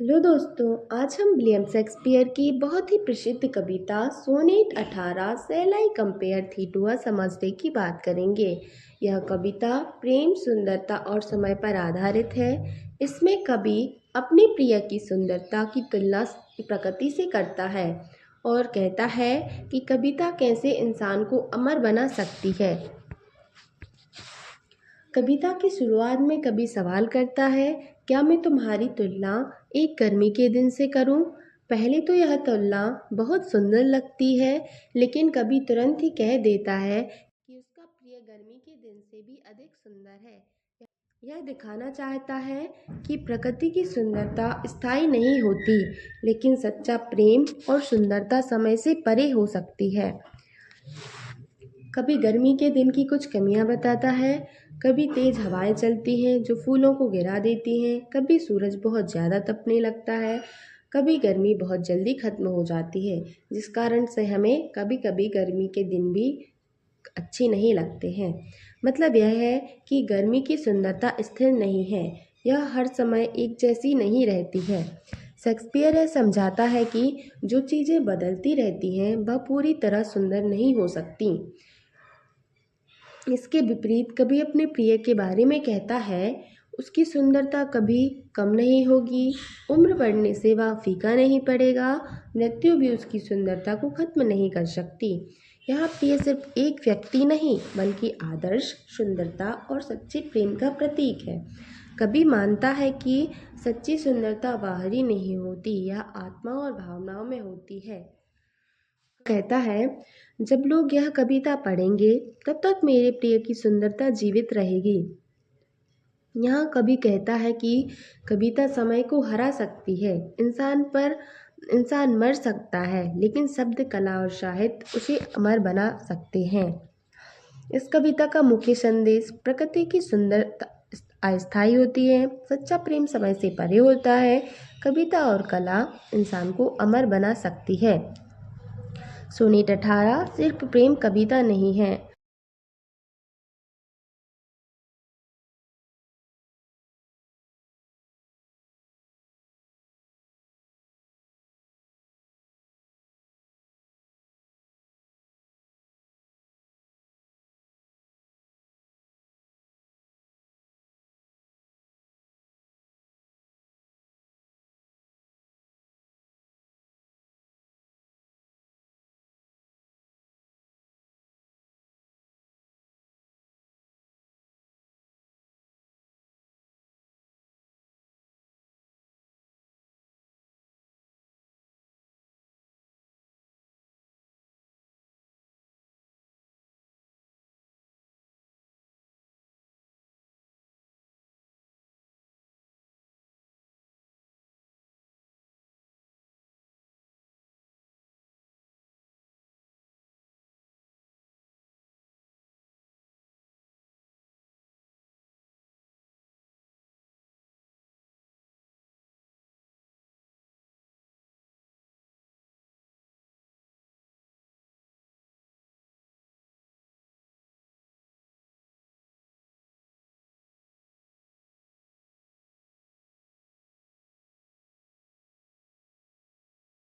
Hello दोस्तों, आज हम विलियम शेक्सपियर की बहुत ही प्रसिद्ध कविता सोनेट 18 सेल आई कंपेयर थी टू अ समझते की बात करेंगे। यह कविता प्रेम, सुंदरता और समय पर आधारित है। इसमें कवि अपने प्रिय की सुंदरता की तुलना प्रकृति से करता है और कहता है कि कविता कैसे इंसान को अमर बना सकती है। कविता की शुरुआत में कवि सवाल करता है, क्या मैं तुम्हारी तुलना एक गर्मी के दिन से करूं? पहले तो यह तुलना बहुत सुंदर लगती है, लेकिन कवि तुरंत ही कह देता है कि उसका प्रिय गर्मी के दिन से भी अधिक सुंदर है। यह दिखाना चाहता है कि प्रकृति की सुंदरता स्थायी नहीं होती, लेकिन सच्चा प्रेम और सुंदरता समय से परे हो सकती है। कभी गर्मी के दिन की कुछ कमियां बताता है। कभी तेज हवाएं चलती हैं जो फूलों को गिरा देती हैं। कभी सूरज बहुत ज़्यादा तपने लगता है। कभी गर्मी बहुत जल्दी खत्म हो जाती है, जिस कारण से हमें कभी कभी गर्मी के दिन भी अच्छे नहीं लगते हैं। मतलब यह है कि गर्मी की सुंदरता स्थिर नहीं है, यह हर समय एक जैसी नहीं रहती है। शेक्सपियर यह समझाता है कि जो चीज़ें बदलती रहती हैं वह पूरी तरह सुंदर नहीं हो सकती। इसके विपरीत कभी अपने प्रिय के बारे में कहता है, उसकी सुंदरता कभी कम नहीं होगी, उम्र बढ़ने से वह फीका नहीं पड़ेगा, मृत्यु भी उसकी सुंदरता को खत्म नहीं कर सकती। यहाँ प्रिय सिर्फ एक व्यक्ति नहीं, बल्कि आदर्श, सुंदरता और सच्चे प्रेम का प्रतीक है। कभी मानता है कि सच्ची सुंदरता बाहरी नहीं होती, यह आत्मा और भावनाओं में होती है। कहता है, जब लोग यह कविता पढ़ेंगे तब तक मेरे प्रिय की सुंदरता जीवित रहेगी। यहाँ कवि कहता है कि कविता समय को हरा सकती है, इंसान मर सकता है, लेकिन शब्द, कला और साहित्य उसे अमर बना सकते हैं। इस कविता का मुख्य संदेश प्रकृति की सुंदरता अस्थायी होती है, सच्चा प्रेम समय से परे होता है, कविता और कला इंसान को अमर बना सकती है। सोनेट 18 सिर्फ प्रेम कविता नहीं है,